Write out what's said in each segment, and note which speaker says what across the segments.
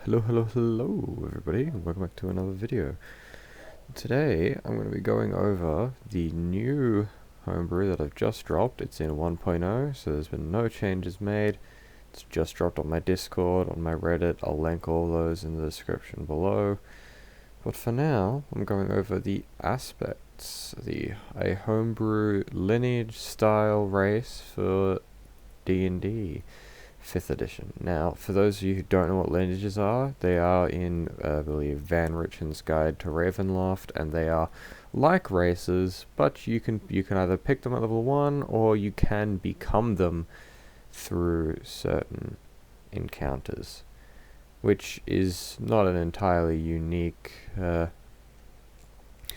Speaker 1: Hello everybody, and welcome back to another video. Today I'm going to be going over the new homebrew that I've just dropped. It's in 1.0, so there's been no changes made. It's just dropped on my Discord, on my Reddit. I'll link all those in the description below. But for now, I'm going over the aspects. A homebrew lineage style race for D&D. 5th edition. Now, for those of you who don't know what lineages are, they are in, I believe, Van Richen's Guide to Ravenloft, and they are like races, but you can either pick them at level 1, or you can become them through certain encounters, which is not an entirely unique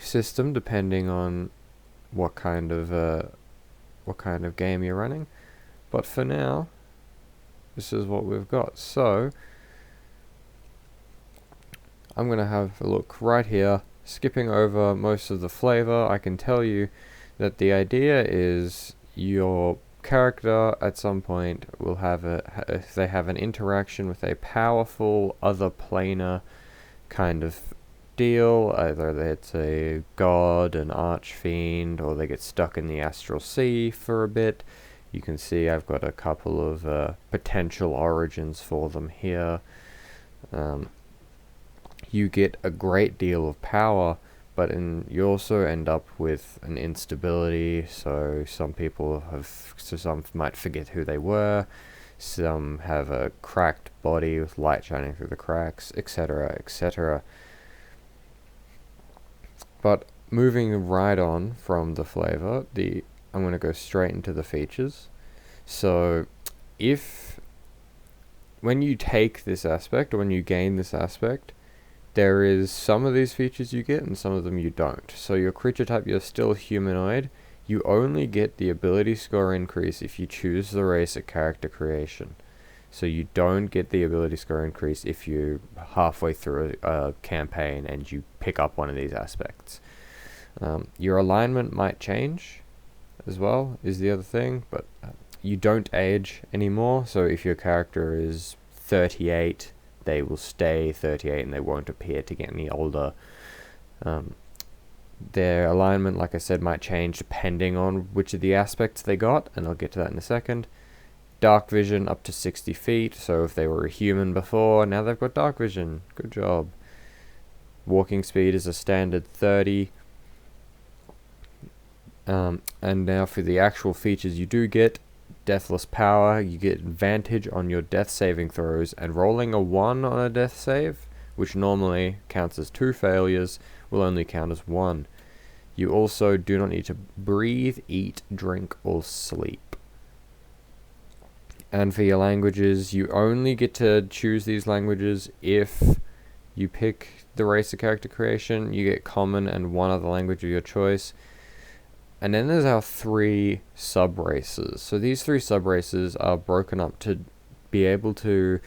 Speaker 1: system, depending on what kind of game you're running. But for now, this is what we've got. So I'm going to have a look right here, skipping over most of the flavor. I can tell you that the idea is your character at some point will have if they have an interaction with a powerful other planar kind of deal, either it's a god, an archfiend, or they get stuck in the Astral Sea for a bit. You can see I've got a couple of potential origins for them here. You get a great deal of power, but you also end up with an instability. So some might forget who they were. Some have a cracked body with light shining through the cracks, etc., etc. But moving right on from the flavor, I'm going to go straight into the features. So when you take this aspect, or when you gain this aspect, there is some of these features you get and some of them you don't. So your creature type, you're still humanoid. You only get the ability score increase if you choose the race at character creation. So you don't get the ability score increase if you're halfway through a campaign and you pick up one of these aspects. Your alignment might change as well, is the other thing, but you don't age anymore. So if your character is 38, they will stay 38 and they won't appear to get any older. Their alignment, like I said, might change depending on which of the aspects they got, and I'll get to that in a second. Dark vision up to 60 feet, so if they were a human before, now they've got dark vision. Good job. Walking speed is a standard 30. And now for the actual features you do get: deathless power. You get advantage on your death saving throws, and rolling a 1 on a death save, which normally counts as 2 failures, will only count as 1. You also do not need to breathe, eat, drink, or sleep. And for your languages, you only get to choose these languages if you pick the race of character creation. You get common and one other language of your choice. And then there's our 3 sub-races. So these 3 sub-races are broken up to be able to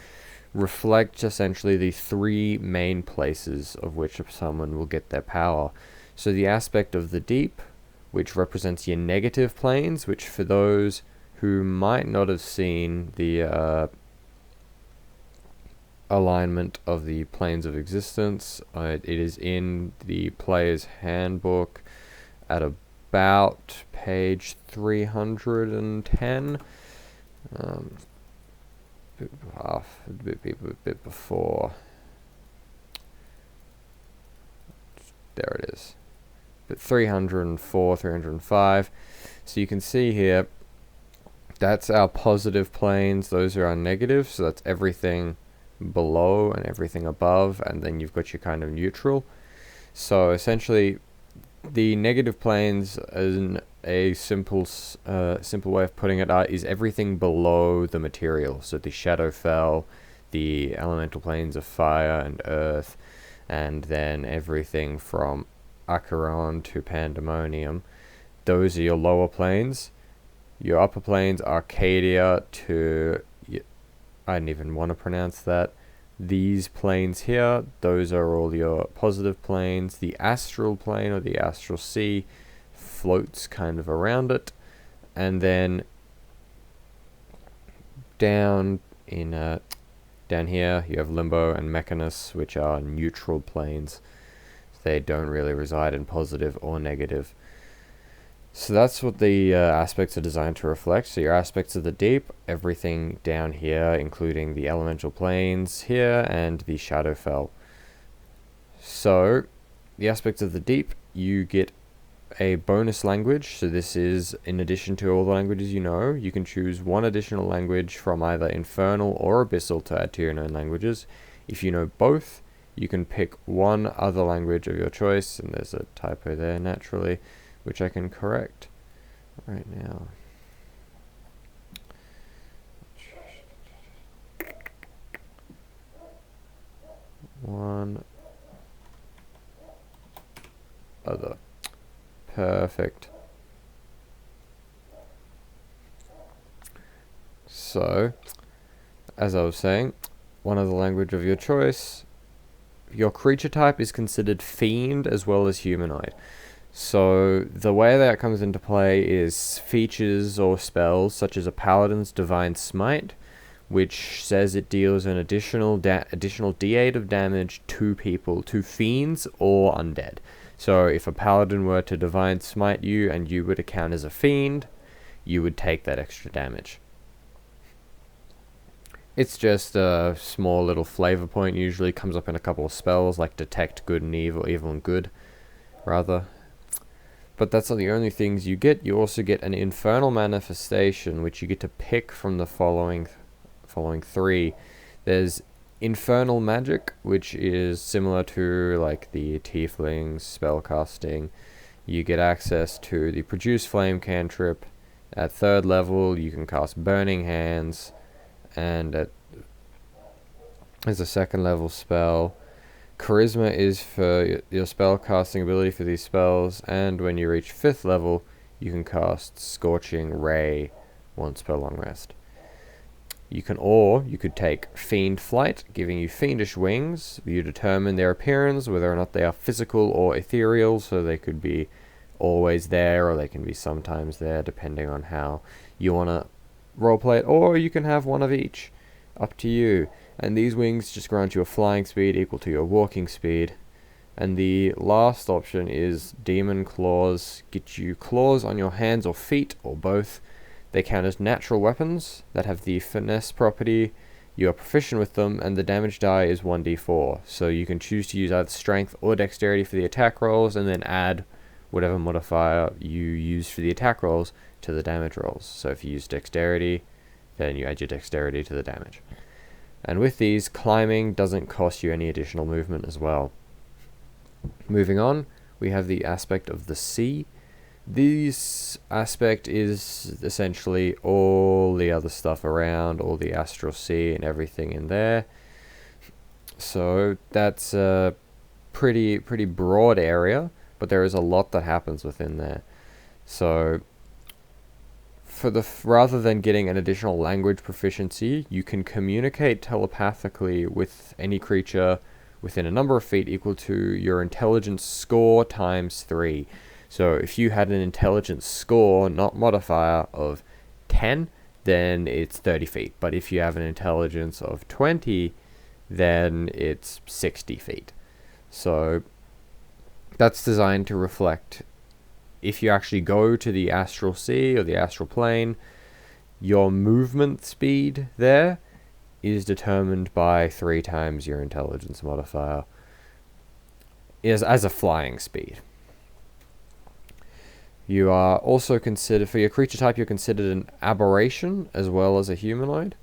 Speaker 1: reflect essentially the 3 main places of which someone will get their power. So the aspect of the deep, which represents your negative planes, which for those who might not have seen the alignment of the planes of existence, it is in the player's handbook at about page 310, a bit before. There it is, but 304, 305. So you can see here, that's our positive planes, those are our negatives, so that's everything below and everything above, and then you've got your kind of neutral. So essentially, the negative planes, as a simple way of putting it, is everything below the material. So the Shadowfell, the elemental planes of fire and earth, and then everything from Acheron to Pandemonium. Those are your lower planes. Your upper planes, Arcadia to... I didn't even want to pronounce that. These planes here, those are all your positive planes. The astral plane, or the Astral Sea, floats kind of around it. And then down Down here, you have Limbo and Mechanus, which are neutral planes. They don't really reside in positive or negative. So that's what the aspects are designed to reflect. So your aspects of the deep, everything down here, including the elemental planes here and the Shadowfell. So the aspects of the deep, you get a bonus language. So this is in addition to all the languages you know. You can choose one additional language from either Infernal or Abyssal to add to your known languages. If you know both, you can pick one other language of your choice, and there's a typo there naturally, which I can correct right now. One other. Perfect. So, as I was saying, one other language of your choice. Your creature type is considered Fiend as well as Humanoid. So the way that comes into play is features or spells such as a Paladin's Divine Smite, which says it deals an additional D8 of damage to people, to fiends or undead. So if a Paladin were to Divine Smite you and you were to count as a Fiend, you would take that extra damage. It's just a small little flavor point, usually comes up in a couple of spells like Detect Good and Evil, Evil and Good, rather. But that's not the only things you get. You also get an Infernal Manifestation, which you get to pick from the following three. There's Infernal Magic, which is similar to like the Tieflings spellcasting. You get access to the Produce Flame cantrip. At 3rd level, you can cast Burning Hands, and as a 2nd level spell, Charisma is for your spell casting ability for these spells, and when you reach 5th level, you can cast Scorching Ray once per long rest. You could take Fiend Flight, giving you fiendish wings. You determine their appearance, whether or not they are physical or ethereal, so they could be always there, or they can be sometimes there, depending on how you want to roleplay it, or you can have one of each. Up to you. And these wings just grant you a flying speed equal to your walking speed. And the last option is Demon Claws. Get you claws on your hands or feet, or both. They count as natural weapons that have the finesse property. You are proficient with them, and the damage die is 1d4. So you can choose to use either strength or dexterity for the attack rolls, and then add whatever modifier you use for the attack rolls to the damage rolls. So if you use dexterity, then you add your dexterity to the damage. And with these, climbing doesn't cost you any additional movement as well. Moving on, we have the aspect of the sea. This aspect is essentially all the other stuff around, all the Astral Sea and everything in there. So that's a pretty broad area, but there is a lot that happens within there. So rather than getting an additional language proficiency, you can communicate telepathically with any creature within a number of feet equal to your intelligence score times 3. So if you had an intelligence score, not modifier, of 10, then it's 30 feet. But if you have an intelligence of 20, then it's 60 feet. So that's designed to reflect, if you actually go to the Astral Sea or the Astral Plane, your movement speed there is determined by 3 times your intelligence modifier as a flying speed. You are also considered, for your creature type, you're considered an aberration as well as a humanoid.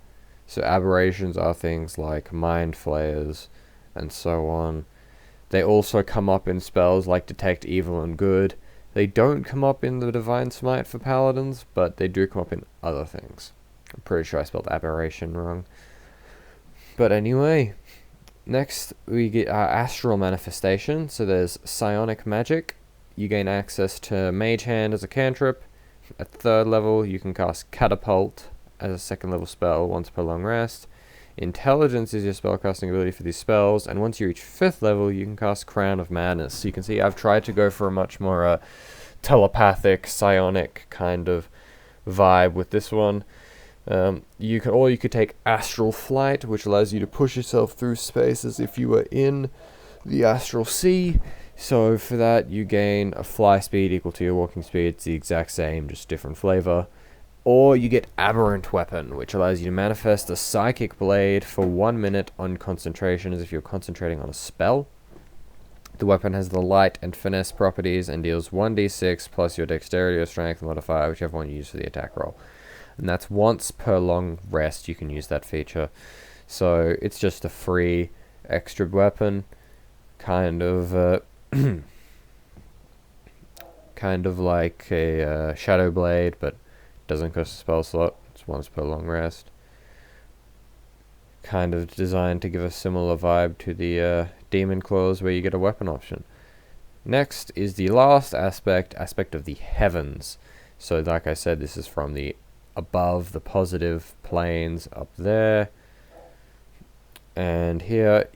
Speaker 1: So aberrations are things like mind flayers and so on. They also come up in spells like Detect Evil and Good. They don't come up in the Divine Smite for Paladins, but they do come up in other things. I'm pretty sure I spelled aberration wrong. But anyway, next we get our Astral Manifestation. So there's Psionic Magic. You gain access to Mage Hand as a cantrip. At 3rd level, you can cast Catapult as a 2nd level spell once per long rest. Intelligence is your spellcasting ability for these spells, and once you reach 5th level, you can cast Crown of Madness. So you can see I've tried to go for a much more telepathic, psionic kind of vibe with this one. You could take Astral Flight, which allows you to push yourself through space as if you were in the Astral Sea. So for that, you gain a fly speed equal to your walking speed. It's the exact same, just different flavor. Or you get Aberrant Weapon, which allows you to manifest a Psychic Blade for 1 minute on concentration, as if you're concentrating on a spell. The weapon has the light and finesse properties and deals 1d6 plus your dexterity or strength modifier, whichever one you use for the attack roll. And that's once per long rest you can use that feature. So it's just a free extra weapon, kind of kind of like a Shadow Blade, but doesn't cost a spell slot. It's once per long rest. Kind of designed to give a similar vibe to the Demon Claws, where you get a weapon option. Next is the last aspect of the heavens. So like I said, this is from the above, the positive planes up there. And here,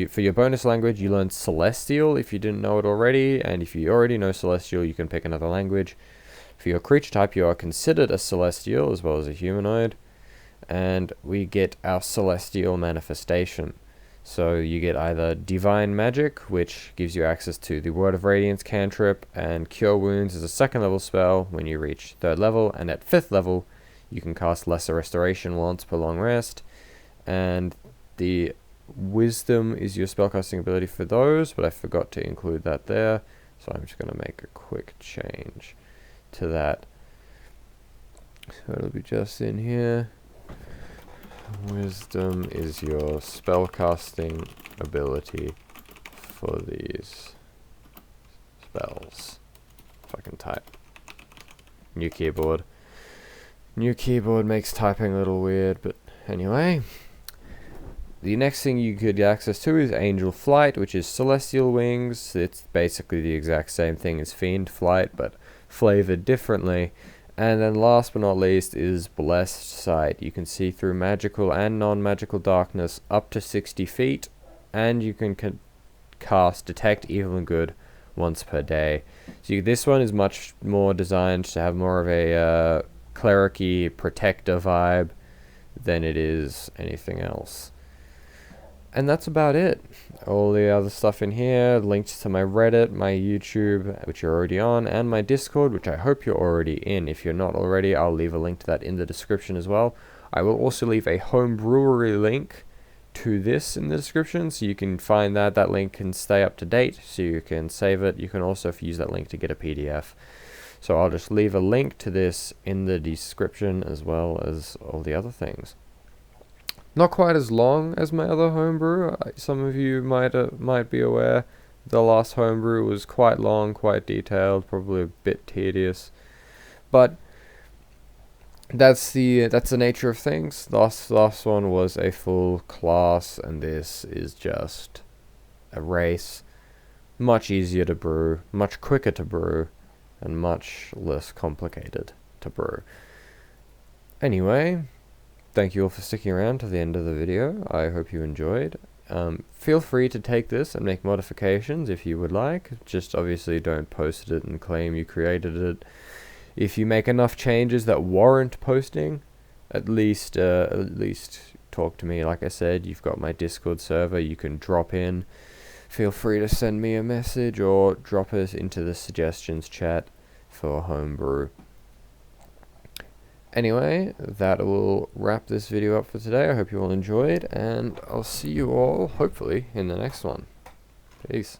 Speaker 1: for your bonus language, you learn Celestial if you didn't know it already, and if you already know Celestial, you can pick another language. For your creature type, you are considered a Celestial as well as a humanoid, and we get our Celestial manifestation. So you get either Divine Magic, which gives you access to the Word of Radiance cantrip, and Cure Wounds is a 2nd level spell when you reach 3rd level, and at 5th level, you can cast Lesser Restoration once per long rest, and the Wisdom is your spellcasting ability for those, but I forgot to include that there, so I'm just going to make a quick change to that. So it'll be just in here. Wisdom is your spellcasting ability for these spells. If I can type. New keyboard. New keyboard makes typing a little weird, but anyway. The next thing you could get access to is Angel Flight, which is Celestial Wings. It's basically the exact same thing as Fiend Flight, but flavored differently. And then last but not least is Blessed Sight. You can see through magical and non-magical darkness up to 60 feet, and you can cast Detect Evil and Good once per day. So this one is much more designed to have more of a cleric-y protector vibe than it is anything else. And that's about it. All the other stuff in here, links to my Reddit, my YouTube, which you're already on, and my Discord, which I hope you're already in. If you're not already, I'll leave a link to that in the description as well. I will also leave a home brewery link to this in the description, so you can find that. That link can stay up to date, so you can save it. You can also use that link to get a PDF. So I'll just leave a link to this in the description as well as all the other things. Not quite as long as my other homebrew. Some of you might be aware the last homebrew was quite long, quite detailed, probably a bit tedious. But that's the nature of things. The last one was a full class, and this is just a race. Much easier to brew, much quicker to brew, and much less complicated to brew. Anyway, thank you all for sticking around to the end of the video. I hope you enjoyed. Feel free to take this and make modifications if you would like. Just obviously don't post it and claim you created it. If you make enough changes that warrant posting, at least talk to me. Like I said, you've got my Discord server. You can drop in. Feel free to send me a message or drop us into the suggestions chat for homebrew. Anyway, that will wrap this video up for today. I hope you all enjoyed, and I'll see you all, hopefully, in the next one. Peace.